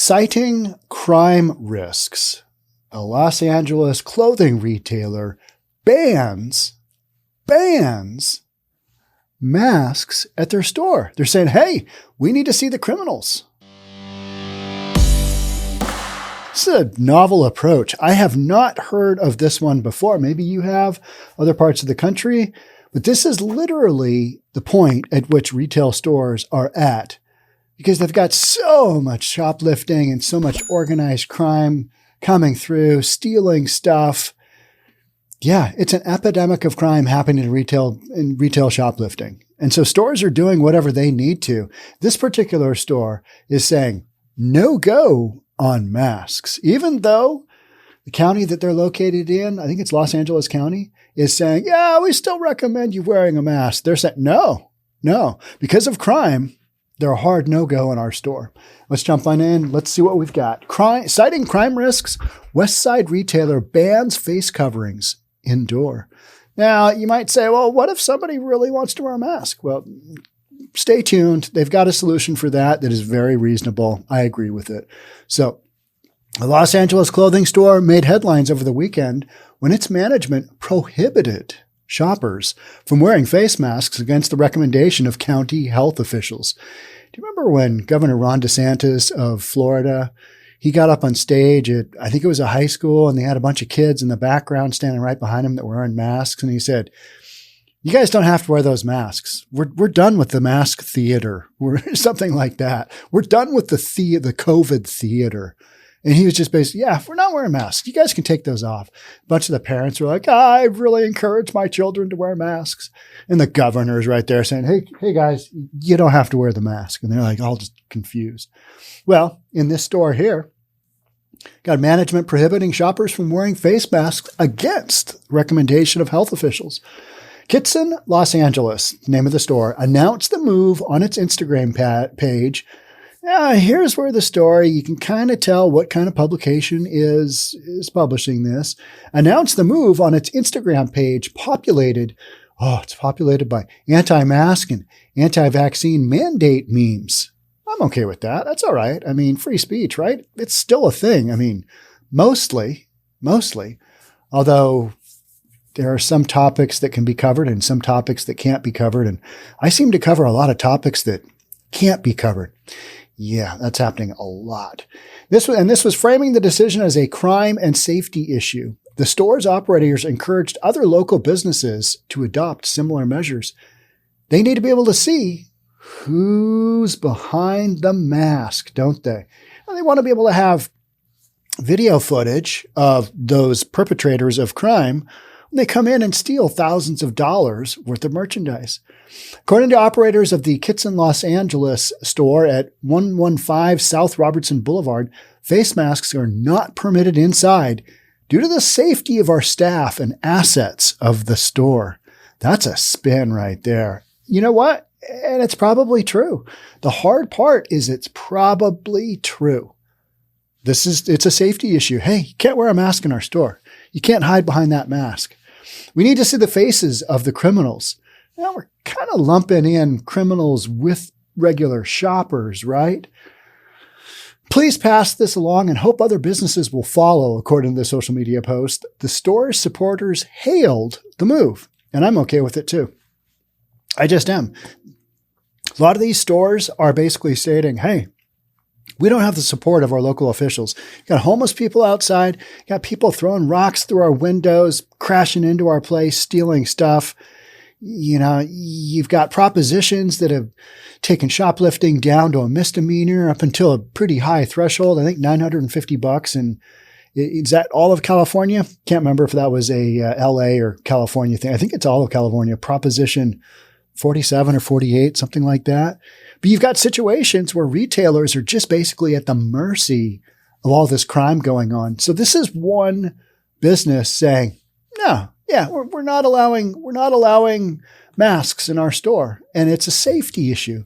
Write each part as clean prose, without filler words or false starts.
Citing crime risks, a Los Angeles clothing retailer bans masks at their store. They're saying, hey, we need to see the criminals. This is a novel approach. I have not heard of this one before. Maybe you have, other parts of the country, but this is literally the point at which retail stores are at, because they've got so much shoplifting and so much organized crime coming through, stealing stuff. Yeah, it's an epidemic of crime happening in retail shoplifting. And so stores are doing whatever they need to. This particular store is saying no go on masks, even though the county that they're located in, I think it's Los Angeles County, is saying, yeah, we still recommend you wearing a mask. They're saying, no, because of crime, they're a hard no-go in our store. Let's jump on in. Let's see what we've got. Citing crime risks, West Side retailer bans face coverings indoor. Now, you might say, well, what if somebody really wants to wear a mask? Well, stay tuned. They've got a solution for that is very reasonable. I agree with it. So, a Los Angeles clothing store made headlines over the weekend when its management prohibited shoppers from wearing face masks against the recommendation of county health officials. Do you remember when Governor Ron DeSantis of Florida, he got up on stage at, I think it was a high school, and they had a bunch of kids in the background standing right behind him that were wearing masks. And he said, you guys don't have to wear those masks. We're done with the mask theater. Something like that. We're done with the COVID theater. And he was just basically, yeah, we're not wearing masks. You guys can take those off. A bunch of the parents were like, I really encourage my children to wear masks. And the governor's right there saying, hey guys, you don't have to wear the mask. And they're like all just confused. Well, in this store here, got management prohibiting shoppers from wearing face masks against recommendation of health officials. 𝐏𝐞𝐨𝐩𝐥𝐿 Los Angeles, name of the store, announced the move on its Instagram page. Here's where the story, you can kind of tell what kind of publication is publishing this. Announced the move on its Instagram page, it's populated by anti-mask and anti-vaccine mandate memes. I'm okay with that. That's all right. I mean, free speech, right? It's still a thing. I mean, mostly, although there are some topics that can be covered and some topics that can't be covered. And I seem to cover a lot of topics that can't be covered. Yeah, that's happening a lot. This was framing the decision as a crime and safety issue. The store's operators encouraged other local businesses to adopt similar measures. They need to be able to see who's behind the mask, don't they? And they want to be able to have video footage of those perpetrators of crime when they come in and steal thousands of dollars worth of merchandise. According to operators of the 𝐏𝐞𝐨𝐻 Los Angeles store at 115 South Robertson Boulevard, face masks are not permitted inside due to the safety of our staff and assets of the store. That's a spin right there. You know what? And it's probably true. The hard part is it's probably true. It's a safety issue. Hey, you can't wear a mask in our store. You can't hide behind that mask. We need to see the faces of the criminals. Now we're kind of lumping in criminals with regular shoppers, right? Please pass this along and hope other businesses will follow, according to the social media post. The store's supporters hailed the move, and I'm okay with it too. I just am. A lot of these stores are basically stating, hey, we don't have the support of our local officials. You got homeless people outside, you got people throwing rocks through our windows, crashing into our place, stealing stuff. You know, you've got propositions that have taken shoplifting down to a misdemeanor up until a pretty high threshold. I think $950. And is that all of California? Can't remember if that was a LA or California thing. I think it's all of California. Proposition 47 or 48, something like that. But you've got situations where retailers are just basically at the mercy of all this crime going on. So this is one business saying, no, yeah, we're not allowing masks in our store, and it's a safety issue.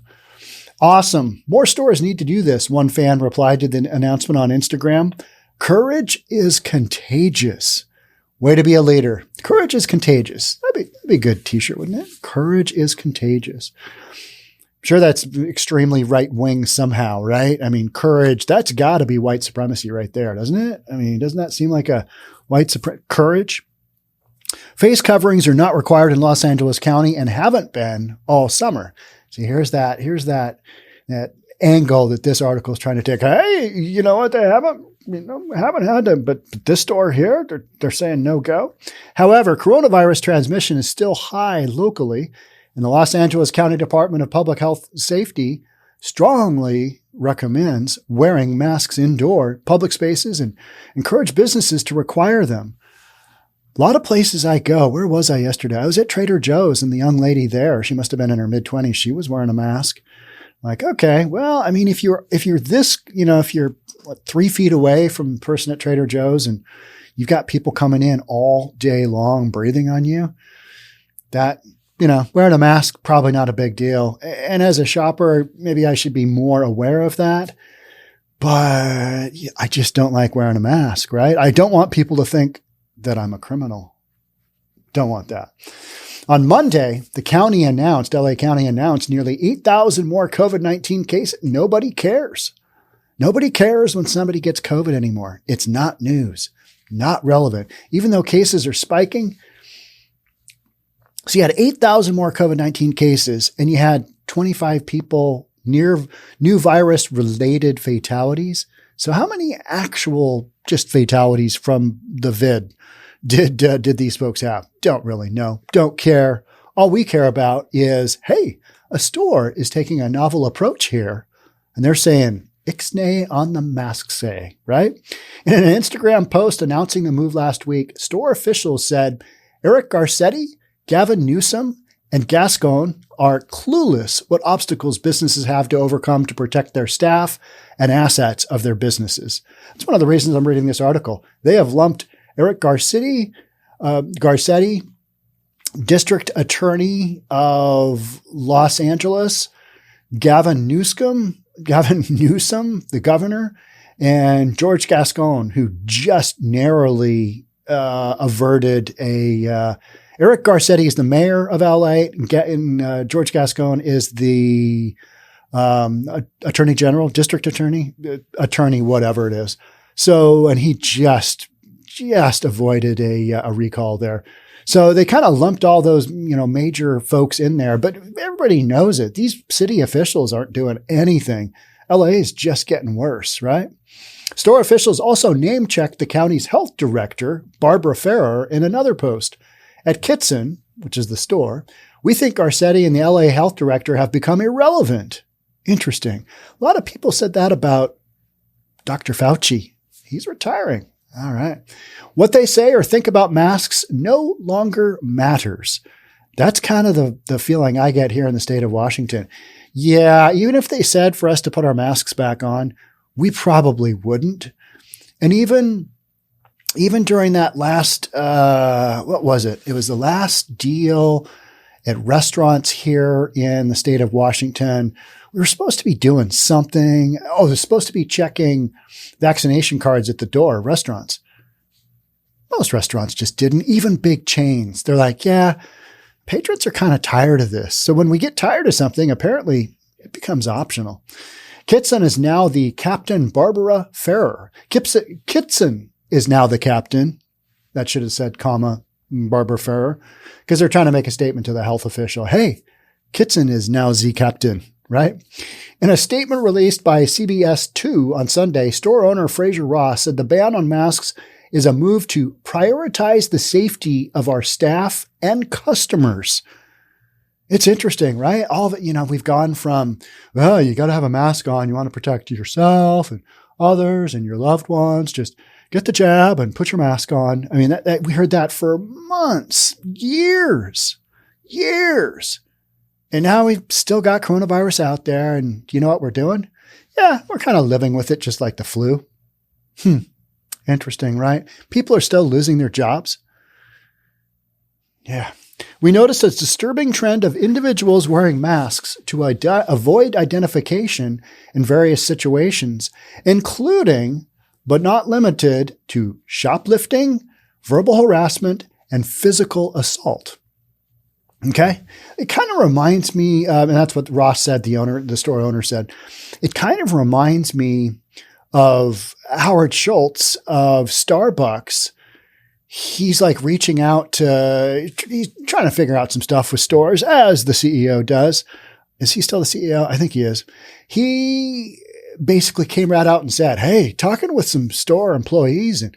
Awesome. More stores need to do this. One fan replied to the announcement on Instagram. Courage is contagious. Way to be a leader. Courage is contagious. That'd be a good t-shirt, wouldn't it? Courage is contagious. Sure, that's extremely right-wing somehow, right? I mean, courage, that's got to be white supremacy right there, doesn't it? I mean, doesn't that seem like a courage? Face coverings are not required in Los Angeles County and haven't been all summer. See, here's that angle that this article is trying to take. Hey, you know what? They haven't had to, but this store here, they're saying no go. However, coronavirus transmission is still high locally, and the Los Angeles County Department of Public Health Safety strongly recommends wearing masks indoor public spaces and encourage businesses to require them. A lot of places I go. Where was I yesterday? I was at Trader Joe's, and the young lady there, she must have been in her mid-20s. She was wearing a mask. Like, okay, well, I mean, if you're this, if you're 3 feet away from the person at Trader Joe's and you've got people coming in all day long breathing on you, that, wearing a mask, probably not a big deal. And as a shopper, maybe I should be more aware of that. But I just don't like wearing a mask, right? I don't want people to think that I'm a criminal. Don't want that. On Monday, the county announced, LA County announced nearly 8,000 more COVID-19 cases. Nobody cares. Nobody cares when somebody gets COVID anymore. It's not news, not relevant. Even though cases are spiking. So you had 8,000 more COVID-19 cases and you had 25 people near new virus related fatalities. So how many actual just fatalities from the vid did these folks have? Don't really know. Don't care. All we care about is, hey, a store is taking a novel approach here. And they're saying, ixnay on the mask say, right? In an Instagram post announcing the move last week, store officials said Eric Garcetti, Gavin Newsom, and 𝐏𝐞𝐸 are clueless what obstacles businesses have to overcome to protect their staff and assets of their businesses. That's one of the reasons I'm reading this article. They have lumped Eric Garcetti, District Attorney of Los Angeles, Gavin Newsom, the governor, and George 𝐏𝐞𝐸, who just narrowly averted a Eric Garcetti is the mayor of LA, and George 𝐏𝐿 is the attorney general, district attorney, whatever it is. So, and he just avoided a recall there. So they kind of lumped all those, major folks in there, but everybody knows it. These city officials aren't doing anything. LA is just getting worse, right? Store officials also name-checked the county's health director, Barbara Ferrer, in another post. At 𝐏𝐞𝐸, which is the store, we think Garcetti and the LA health director have become irrelevant. Interesting. A lot of people said that about Dr. Fauci. He's retiring. All right. What they say or think about masks no longer matters. That's kind of the feeling I get here in the state of Washington. Yeah, even if they said for us to put our masks back on, we probably wouldn't. And even during that last, what was it? It was the last deal at restaurants here in the state of Washington. We were supposed to be doing something. Oh, they're supposed to be checking vaccination cards at the door of restaurants. Most restaurants just didn't, even big chains. They're like, yeah, patrons are kind of tired of this. So when we get tired of something, apparently it becomes optional. 𝐏𝐞𝐸 is now the Captain Barbara Ferrer. 𝐏𝐶𝐸 is now the captain. That should have said, Barbara Ferrer, because they're trying to make a statement to the health official. Hey, 𝐏𝐶𝐸 is now the captain, right? In a statement released by CBS 2 on Sunday, store owner Fraser Ross said the ban on masks is a move to prioritize the safety of our staff and customers. It's interesting, right? All of it, we've gone from, well, you got to have a mask on. You want to protect yourself and others and your loved ones. Just get the jab and put your mask on. I mean, we heard that for months, years. And now we've still got coronavirus out there. And you know what we're doing? Yeah, we're kind of living with it just like the flu. Interesting, right? People are still losing their jobs. Yeah. We noticed a disturbing trend of individuals wearing masks to avoid identification in various situations, including, but not limited to, shoplifting, verbal harassment, and physical assault. Okay. It kind of reminds me, and that's what Ross said, the store owner said, it kind of reminds me of Howard Schultz of Starbucks. He's like reaching out he's trying to figure out some stuff with stores, as the CEO does. Is he still the CEO? I think he is. He basically came right out and said, hey, talking with some store employees, and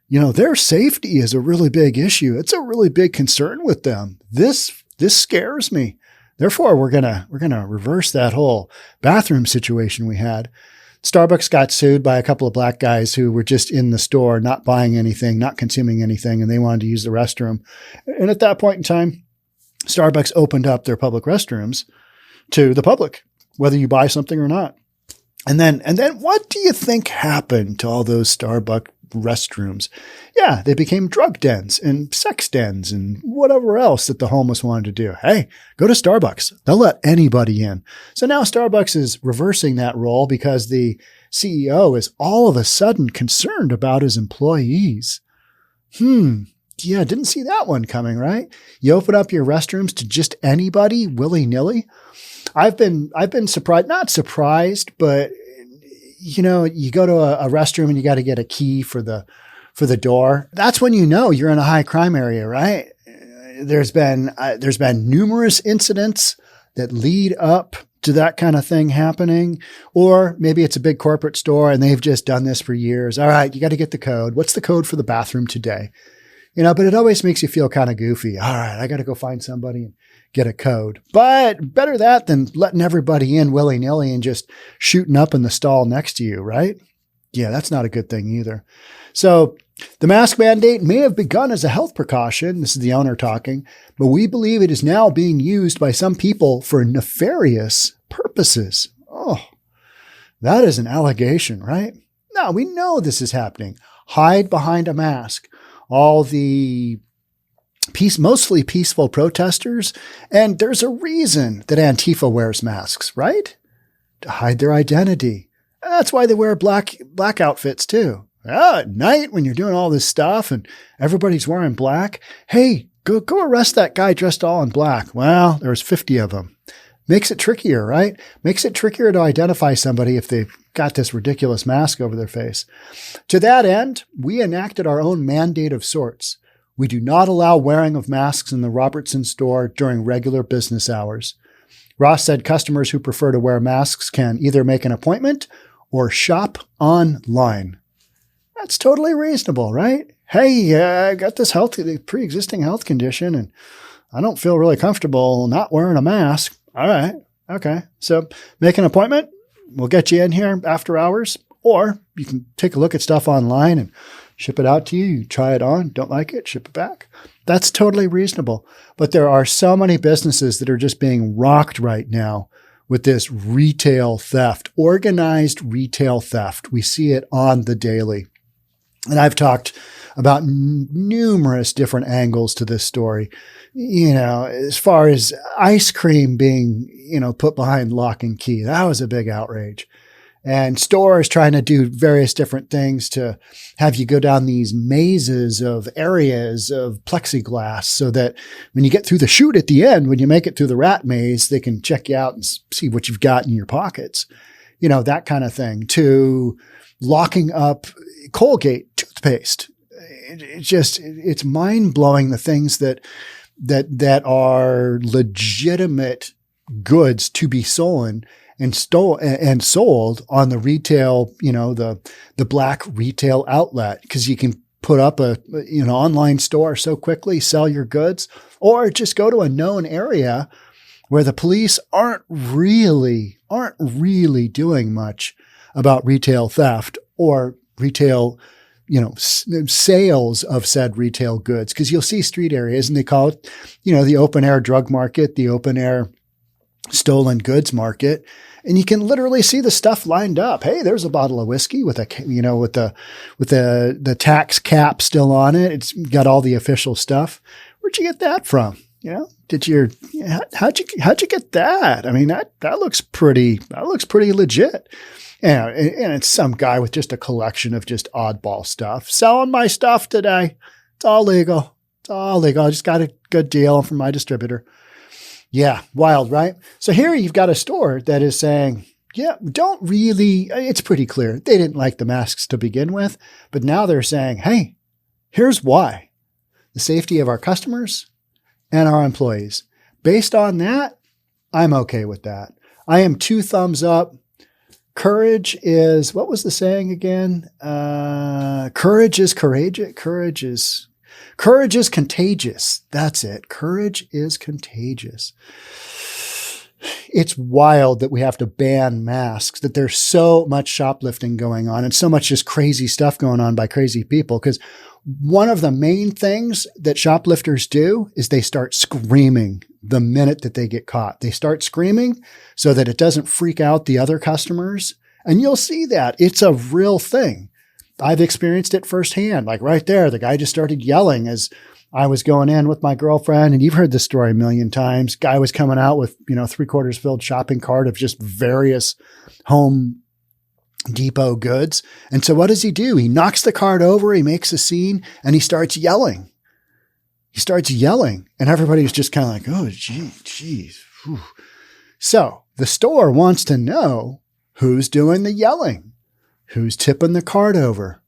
their safety is a really big issue. It's a really big concern with them. This scares me. Therefore, we're gonna reverse that whole bathroom situation we had. Starbucks got sued by a couple of black guys who were just in the store, not buying anything, not consuming anything, and they wanted to use the restroom. And at that point in time, Starbucks opened up their public restrooms to the public, whether you buy something or not. And then what do you think happened to all those Starbucks restrooms? Yeah, they became drug dens and sex dens and whatever else that the homeless wanted to do. Hey, go to Starbucks. They'll let anybody in. So now Starbucks is reversing that role because the CEO is all of a sudden concerned about his employees. Yeah, didn't see that one coming, right? You open up your restrooms to just anybody willy-nilly. I've been surprised, not surprised, but you go to a restroom and you got to get a key for the door. That's when you're in a high crime area, right? There's been numerous incidents that lead up to that kind of thing happening. Or maybe it's a big corporate store and they've just done this for years. All right, you got to get the code. What's the code for the bathroom today? But it always makes you feel kind of goofy. All right, I got to go find somebody and get a code. But better that than letting everybody in willy-nilly and just shooting up in the stall next to you, right? Yeah, that's not a good thing either. So the mask mandate may have begun as a health precaution. This is the owner talking, but we believe it is now being used by some people for nefarious purposes. Oh, that is an allegation, right? No, we know this is happening. Hide behind a mask. All the mostly peaceful protesters. And there's a reason that Antifa wears masks, right? To hide their identity. And that's why they wear black outfits too. At night when you're doing all this stuff and everybody's wearing black, hey, go arrest that guy dressed all in black. Well, there's 50 of them. Makes it trickier, right? Makes it trickier to identify somebody if they've got this ridiculous mask over their face. To that end, we enacted our own mandate of sorts. We do not allow wearing of masks in the Robertson store during regular business hours. Ross said customers who prefer to wear masks can either make an appointment or shop online. That's totally reasonable, right? Hey, I got this pre-existing health condition and I don't feel really comfortable not wearing a mask. All right. Okay. So make an appointment. We'll get you in here after hours, or you can take a look at stuff online and ship it out to you. You try it on, don't like it, ship it back. That's totally reasonable. But there are so many businesses that are just being rocked right now with this retail theft, organized retail theft. We see it on the daily. And I've talked about numerous different angles to this story. As far as ice cream being, put behind lock and key, that was a big outrage. And stores trying to do various different things to have you go down these mazes of areas of plexiglass so that when you get through the chute at the end, when you make it through the rat maze, they can check you out and see what you've got in your pockets. That kind of thing, to locking up Colgate toothpaste. It's mind blowing, the things that are legitimate goods to be stolen and sold on the retail, the black retail outlet, because you can put up a online store so quickly, sell your goods, or just go to a known area where the police aren't really doing much about retail theft or retail, sales of said retail goods. Because you'll see street areas and they call it, the open air drug market, the open air stolen goods market. And you can literally see the stuff lined up. Hey, there's a bottle of whiskey with the tax cap still on it. It's got all the official stuff. Where'd you get that from? How'd you get that? I mean, that looks pretty legit. And it's some guy with just a collection of just oddball stuff. Selling my stuff today. It's all legal. I just got a good deal from my distributor. Yeah, wild, right? So here you've got a store that is saying, yeah, it's pretty clear. They didn't like the masks to begin with, but now they're saying, hey, here's why. The safety of our customers and our employees. Based on that, I'm okay with that. I am 2 thumbs up. Courage is, what was the saying again? Courage is courageous. Courage is contagious. That's it. Courage is contagious. It's wild that we have to ban masks, that there's so much shoplifting going on and so much just crazy stuff going on by crazy people. Because one of the main things that shoplifters do is they start screaming the minute that they get caught. They start screaming so that it doesn't freak out the other customers. And you'll see that. It's a real thing. I've experienced it firsthand. Like right there, the guy just started yelling as I was going in with my girlfriend. And you've heard this story a million times. Guy was coming out with, 3/4 filled shopping cart of just various Home Depot goods. And so what does he do? He knocks the cart over, he makes a scene, and he starts yelling. And everybody's just kind of like, oh, geez. Whew. So the store wants to know who's doing the yelling, who's tipping the cart over.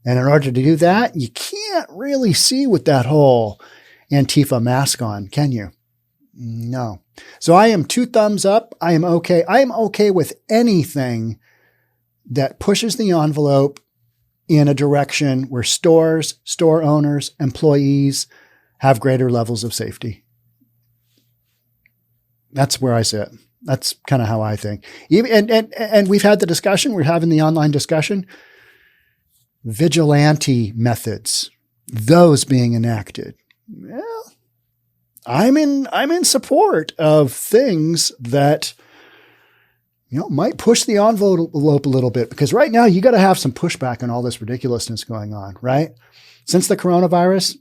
And in order to do that, you can't really see with that whole Antifa mask on, can you? No. So I am 2 thumbs up. I am okay. I am okay with anything that pushes the envelope in a direction where stores, store owners, employees have greater levels of safety. That's where I sit. That's kind of how I think. And we've had the discussion. We're having the online discussion. Vigilante methods, those being enacted. Well, I'm in support of things that might push the envelope a little bit, because right now you got to have some pushback on all this ridiculousness going on, right? Since the coronavirus,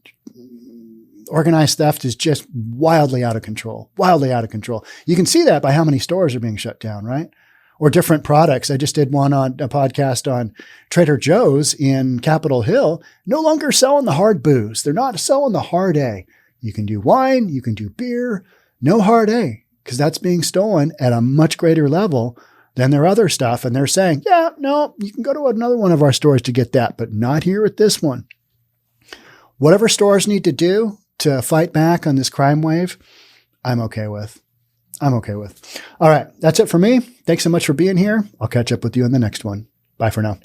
organized theft is just wildly out of control. You can see that by how many stores are being shut down, right? Or different products. I just did one on a podcast on Trader Joe's in Capitol Hill, no longer selling the hard booze. They're not selling the hard A. You can do wine, you can do beer, no hard A, because that's being stolen at a much greater level than their other stuff. And they're saying, yeah, no, you can go to another one of our stores to get that, but not here at this one. Whatever stores need to do to fight back on this crime wave, I'm okay with. All right. That's it for me. Thanks so much for being here. I'll catch up with you in the next one. Bye for now.